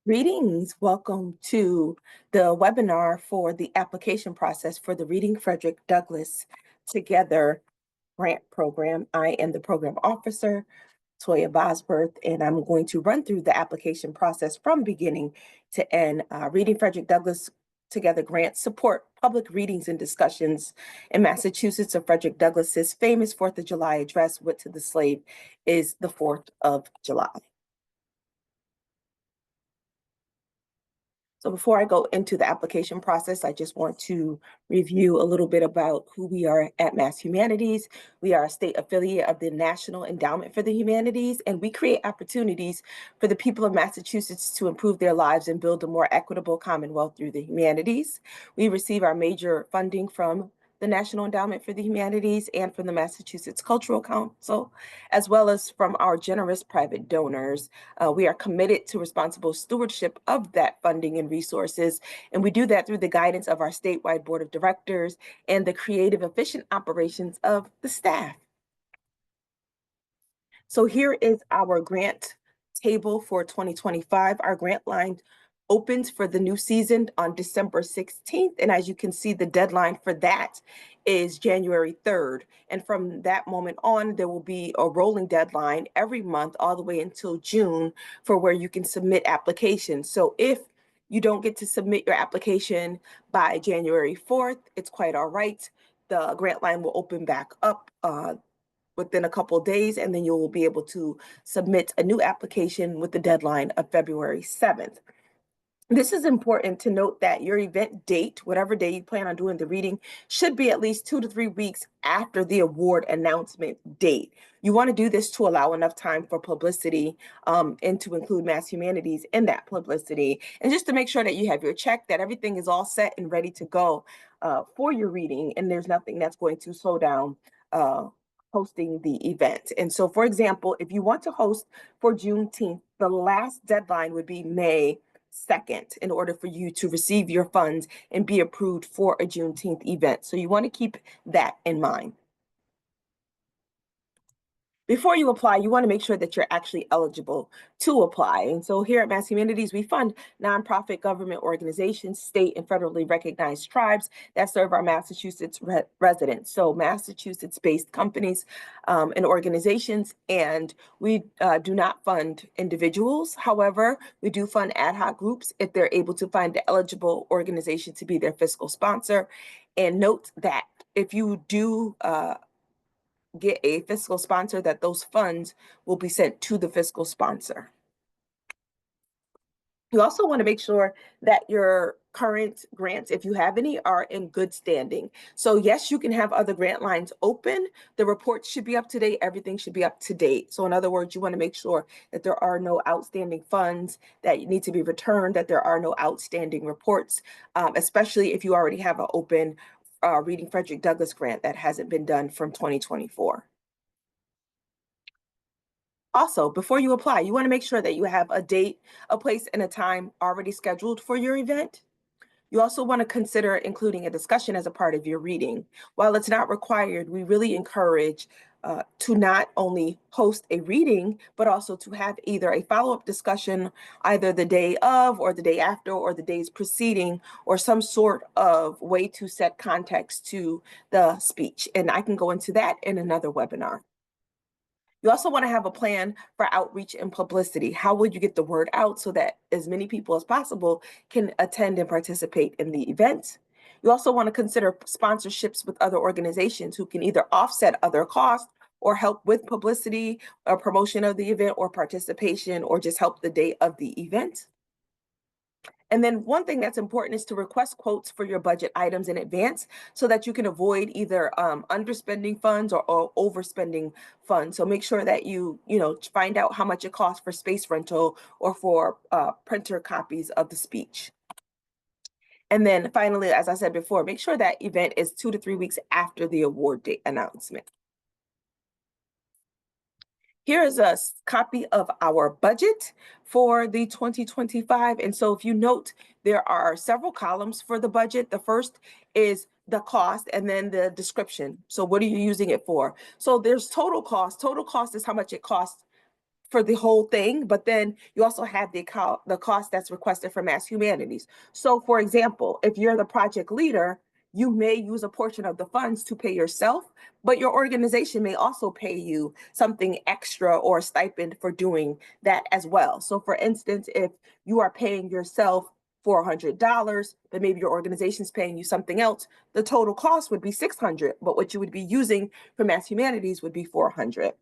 Greetings. Welcome to the webinar for the application process for the Reading Frederick Douglass Together grant program. I am the program officer, Toya Bosworth, and I'm going to run through the application process from beginning to end. Reading Frederick Douglass Together grants support public readings and discussions in Massachusetts of Frederick Douglass's famous 4th of July address, Wit to the Slave is the 4th of July. So before I go into the application process, I just want to review a little bit about who we are at Mass Humanities. We are a state affiliate of the National Endowment for the Humanities, and we create opportunities for the people of Massachusetts to improve their lives and build a more equitable Commonwealth through the humanities. We receive our major funding from the National Endowment for the Humanities and from the Massachusetts Cultural Council, as well as from our generous private donors. We are committed to responsible stewardship of that funding and resources, and we do that through the guidance of our statewide board of directors and the creative, efficient operations of the staff. So here is our grant table for 2025. Our grant line opens for the new season on December 16th. And as you can see, the deadline for that is January 3rd. And from that moment on, there will be a rolling deadline every month all the way until June for where you can submit applications. So if you don't get to submit your application by January 4th, it's quite all right. The grant line will open back up within a couple of days, and then you will be able to submit a new application with the deadline of February 7th. This is important to note that your event date, whatever day you plan on doing the reading, should be at least 2 to 3 weeks after the award announcement date. You want to do this to allow enough time for publicity and to include Mass Humanities in that publicity, and just to make sure that you have your check, that everything is all set and ready to go for your reading, and there's nothing that's going to slow down hosting the event. And so, for example, if you want to host for Juneteenth, the last deadline would be May 2nd in order for you to receive your funds and be approved for a Juneteenth event. So you want to keep that in mind. Before you apply, you want to make sure that you're actually eligible to apply. And so here at Mass Humanities, we fund nonprofit government organizations, state and federally recognized tribes that serve our Massachusetts residents. So Massachusetts-based companies and organizations, and we do not fund individuals. However, we do fund ad hoc groups if they're able to find the eligible organization to be their fiscal sponsor. And note that if you do get a fiscal sponsor, that those funds will be sent to the fiscal sponsor. You also want to make sure that your current grants, if you have any, are in good standing. So yes, you can have other grant lines open. The reports should be up to date. Everything should be up to date. So in other words, you want to make sure that there are no outstanding funds that need to be returned, that there are no outstanding reports, especially if you already have an open Reading Frederick Douglass grant that hasn't been done from 2024. Also, before you apply, you want to make sure that you have a date, a place, and a time already scheduled for your event. You also want to consider including a discussion as a part of your reading. While it's not required, we really encourage to not only host a reading, but also to have either a follow-up discussion either the day of or the day after or the days preceding, or some sort of way to set context to the speech. And I can go into that in another webinar. You also want to have a plan for outreach and publicity. How will you get the word out so that as many people as possible can attend and participate in the event? You also want to consider sponsorships with other organizations who can either offset other costs or help with publicity or promotion of the event or participation or just help the day of the event. And then one thing that's important is to request quotes for your budget items in advance so that you can avoid either underspending funds or overspending funds. So make sure that you find out how much it costs for space rental or for printer copies of the speech. And then finally, as I said before, make sure that event is 2 to 3 weeks after the award date announcement. Here is a copy of our budget for the 2025. And so if you note, there are several columns for the budget. The first is the cost and then the description. So what are you using it for? So there's total cost. Total cost is how much it costs for the whole thing, but then you also have the cost that's requested for mass humanities. So for example, if you're the project leader, you may use a portion of the funds to pay yourself, but your organization may also pay you something extra or a stipend for doing that as well. So for instance, if you are paying yourself $400, but maybe your organization's paying you something else, the total cost would be 600, but what you would be using for mass humanities would be 400.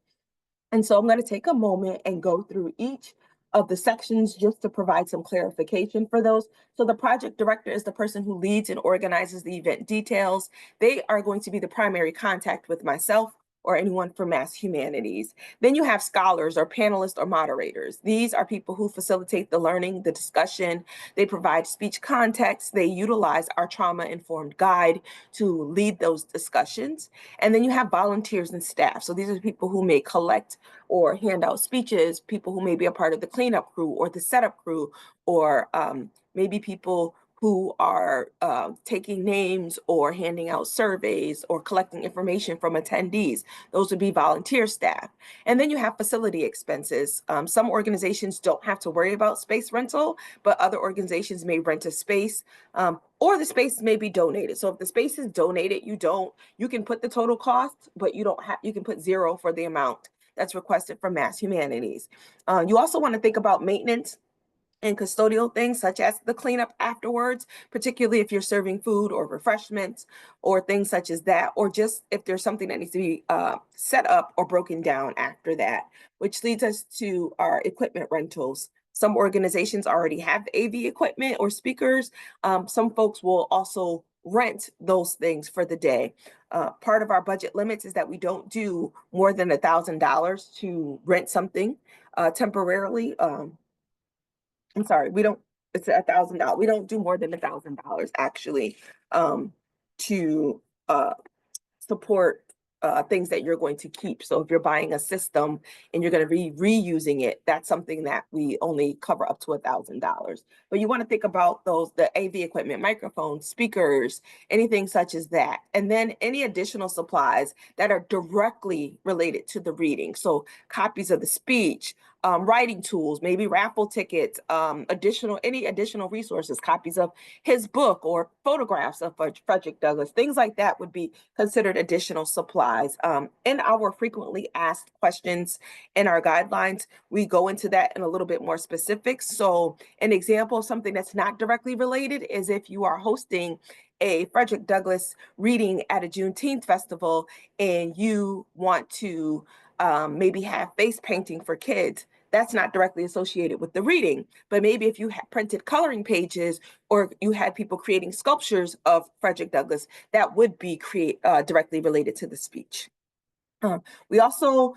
And so I'm going to take a moment and go through each of the sections just to provide some clarification for those. So the project director is the person who leads and organizes the event details. They are going to be the primary contact with myself or anyone from Mass Humanities. Then you have scholars or panelists or moderators. These are people who facilitate the learning, the discussion. They provide speech context. They utilize our trauma-informed guide to lead those discussions. And then you have volunteers and staff. So these are people who may collect or hand out speeches, people who may be a part of the cleanup crew or the setup crew, or maybe people who are taking names or handing out surveys or collecting information from attendees. Those would be volunteer staff. And then you have facility expenses. Some organizations don't have to worry about space rental, but other organizations may rent a space, or the space may be donated. So if the space is donated, you can put the total cost, but you can put zero for the amount that's requested from Mass Humanities. You also want to think about maintenance and custodial things such as the cleanup afterwards, particularly if you're serving food or refreshments or things such as that, or just if there's something that needs to be set up or broken down after that, which leads us to our equipment rentals. Some organizations already have AV equipment or speakers. Some folks will also rent those things for the day. Part of our budget limits is that we don't do more than $1,000 to rent something temporarily. I'm sorry, we don't, it's $1,000. We don't do more than $1,000 actually to support things that you're going to keep. So if you're buying a system and you're going to be reusing it, that's something that we only cover up to $1,000. But you want to think about the AV equipment, microphones, speakers, anything such as that. And then any additional supplies that are directly related to the reading. So copies of the speech, writing tools, maybe raffle tickets, any additional resources, copies of his book or photographs of Frederick Douglass, things like that would be considered additional supplies. In our frequently asked questions in our guidelines, we go into that in a little bit more specifics. So an example of something that's not directly related is if you are hosting a Frederick Douglass reading at a Juneteenth festival and you want to maybe have face painting for kids. That's not directly associated with the reading, but maybe if you had printed coloring pages or you had people creating sculptures of Frederick Douglass, that would be directly related to the speech. We also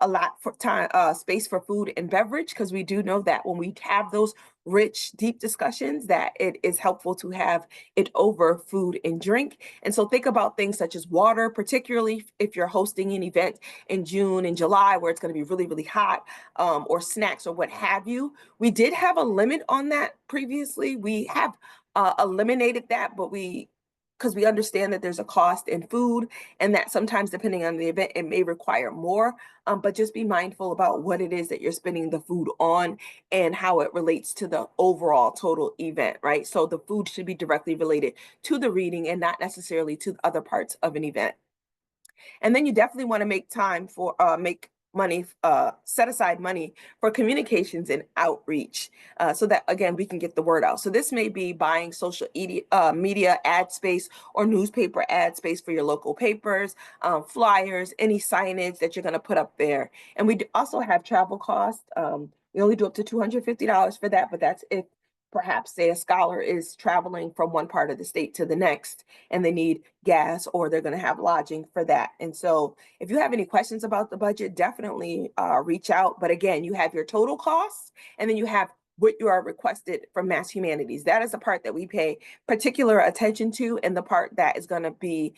allot for time space for food and beverage because we do know that when we have those rich, deep discussions, that it is helpful to have it over food and drink. And so think about things such as water, particularly if you're hosting an event in June and July where it's going to be really, really hot, or snacks or what have you. We did have a limit on that previously. We have eliminated that, but because we understand that there's a cost in food and that sometimes depending on the event, it may require more, but just be mindful about what it is that you're spending the food on and how it relates to the overall total event, right? So the food should be directly related to the reading and not necessarily to other parts of an event. And then you definitely want to make time for set aside money for communications and outreach so that, again, we can get the word out. So this may be buying social media ad space or newspaper ad space for your local papers, flyers, any signage that you're going to put up there. And we also have travel costs. We only do up to $250 for that, but that's if perhaps say a scholar is traveling from one part of the state to the next and they need gas or they're going to have lodging for that. And so if you have any questions about the budget, definitely reach out. But again, you have your total costs and then you have what you are requested from Mass Humanities. That is the part that we pay particular attention to and the part that is going to be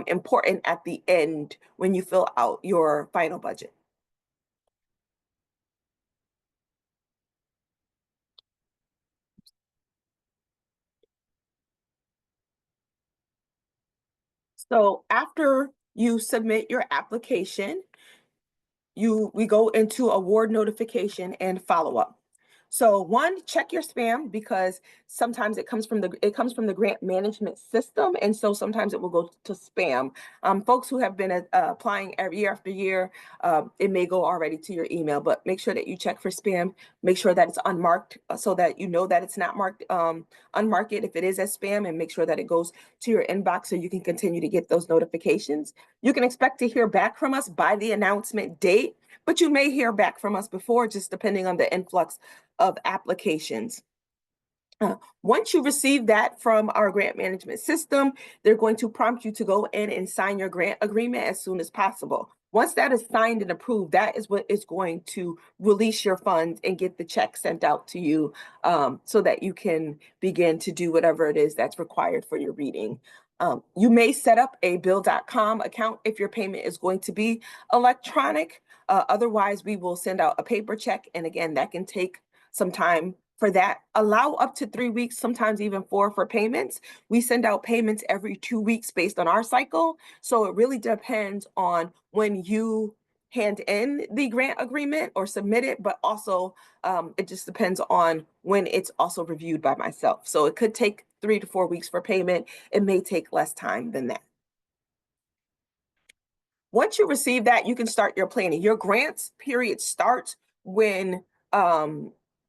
important at the end when you fill out your final budget. So after you submit your application, we go into award notification and follow-up. So one, check your spam, because sometimes it comes from the grant management system, and so sometimes it will go to spam. Folks who have been applying every year after year, it may go already to your email, but make sure that you check for spam. Make sure that it's unmarked, so that you know that it's not marked, unmark it if it is as spam, and make sure that it goes to your inbox so you can continue to get those notifications. You can expect to hear back from us by the announcement date, but you may hear back from us before, just depending on the influx of applications. Once you receive that from our grant management system, they're going to prompt you to go in and sign your grant agreement as soon as possible. Once that is signed and approved, that is what is going to release your funds and get the check sent out to you, so that you can begin to do whatever it is that's required for your reading. You may set up a bill.com account if your payment is going to be electronic. Otherwise, we will send out a paper check. And again, that can take some time for that. Allow up to 3 weeks, sometimes even 4, for payments. We send out payments every 2 weeks based on our cycle. So it really depends on when you hand in the grant agreement or submit it, but also it just depends on when it's also reviewed by myself. So it could take 3 to 4 weeks for payment. It may take less time than that. Once you receive that, you can start your planning. Your grants period starts when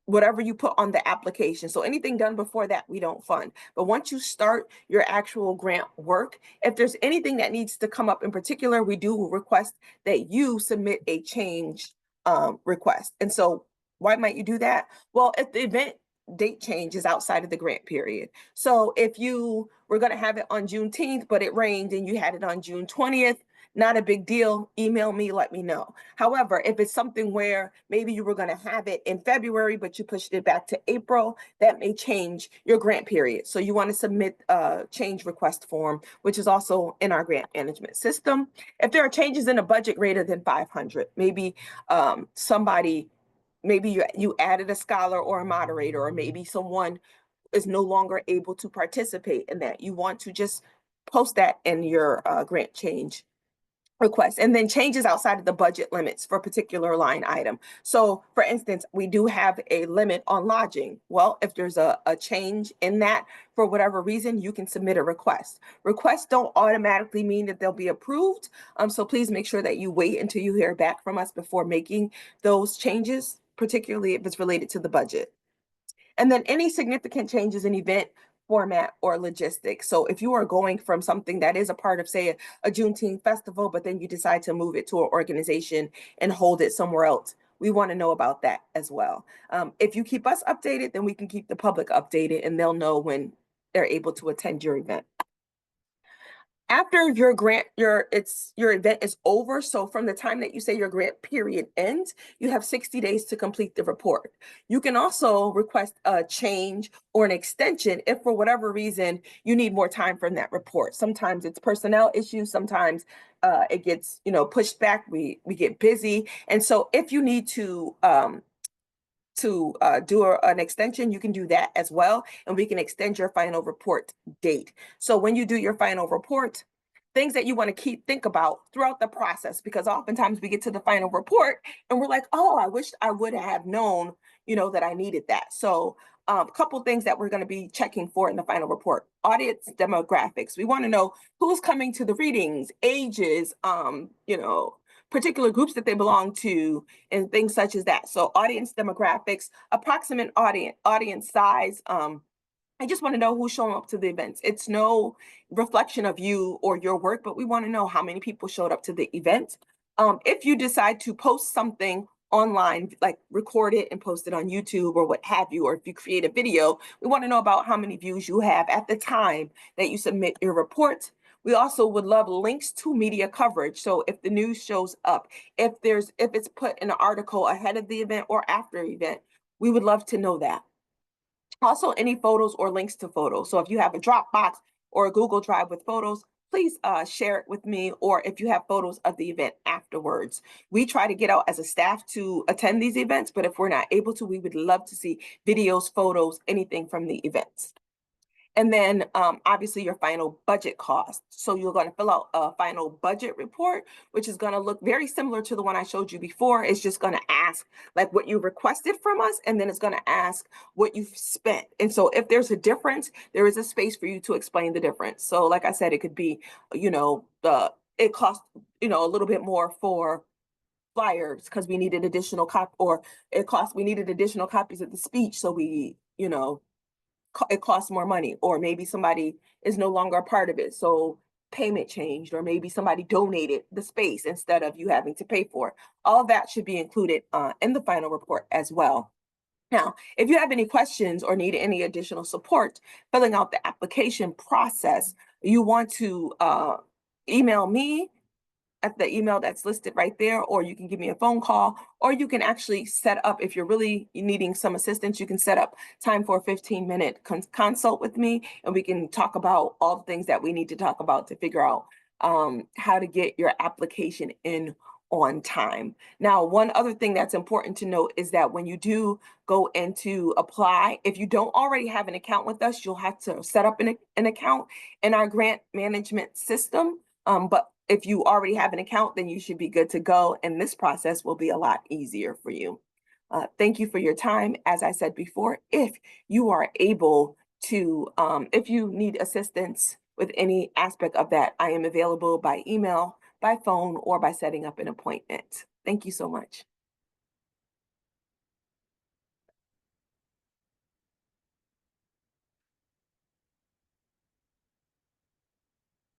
whatever you put on the application. So anything done before that, we don't fund. But once you start your actual grant work, if there's anything that needs to come up in particular, we do request that you submit a change request. And so why might you do that? Well, if the event date change is outside of the grant period. So if you were going to have it on Juneteenth, but it rained and you had it on June 20th, not a big deal. Email me, let me know. However, if it's something where maybe you were going to have it in February, but you pushed it back to April, that may change your grant period. So you want to submit a change request form, which is also in our grant management system. If there are changes in a budget greater than 500, maybe maybe you added a scholar or a moderator, or maybe someone is no longer able to participate in that, you want to just post that in your grant change request. And then changes outside of the budget limits for a particular line item. So for instance, we do have a limit on lodging. Well, if there's a change in that for whatever reason, you can submit a request. Requests don't automatically mean that they'll be approved. So please make sure that you wait until you hear back from us before making those changes, particularly if it's related to the budget. And then any significant changes in event format or logistics. So if you are going from something that is a part of, say, a Juneteenth festival, but then you decide to move it to an organization and hold it somewhere else, we want to know about that as well. If you keep us updated, then we can keep the public updated, and they'll know when they're able to attend your event. After your event is over, so from the time that you say your grant period ends, you have 60 days to complete the report. You can also request a change or an extension if for whatever reason you need more time from that report. Sometimes it's personnel issues, sometimes it gets pushed back, we get busy. And so if you need to do an extension, you can do that as well, and we can extend your final report date. So when you do your final report, things that you want to think about throughout the process, because oftentimes we get to the final report and we're like, oh, I wish I would have known, that I needed that. So a couple things that we're going to be checking for in the final report: audience demographics. We want to know who's coming to the readings, ages, particular groups that they belong to, and things such as that. So audience demographics, approximate audience size. I just want to know who's showing up to the events. It's no reflection of you or your work, but we want to know how many people showed up to the event. If you decide to post something online, like record it and post it on YouTube or what have you, or if you create a video, we want to know about how many views you have at the time that you submit your report. We also would love links to media coverage. So if the news shows up, if it's put in an article ahead of the event or after the event, we would love to know that. Also, any photos or links to photos. So if you have a Dropbox or a Google Drive with photos, please share it with me, or if you have photos of the event afterwards. We try to get out as a staff to attend these events, but if we're not able to, we would love to see videos, photos, anything from the events. And then obviously your final budget cost. So you're going to fill out a final budget report, which is going to look very similar to the one I showed you before. It's just going to ask like what you requested from us, and then it's going to ask what you've spent. And so if there's a difference, there is a space for you to explain the difference. So like I said, it could be, it costs, a little bit more for flyers because we needed additional or we needed additional copies of the speech. So it costs more money, or maybe somebody is no longer a part of it, so payment changed, or maybe somebody donated the space instead of you having to pay for it. All of that should be included in the final report as well. Now, if you have any questions or need any additional support filling out the application process, you want to email me at the email that's listed right there, or you can give me a phone call, or you can actually set up, if you're really needing some assistance, you can set up time for a 15-minute consult with me, and we can talk about all the things that we need to talk about to figure out how to get your application in on time. Now, one other thing that's important to note is that when you do go in to apply, if you don't already have an account with us, you'll have to set up an account in our grant management system. But if you already have an account, then you should be good to go, and this process will be a lot easier for you. Thank you for your time. As I said before, if you are able to, if you need assistance with any aspect of that, I am available by email, by phone, or by setting up an appointment. Thank you so much.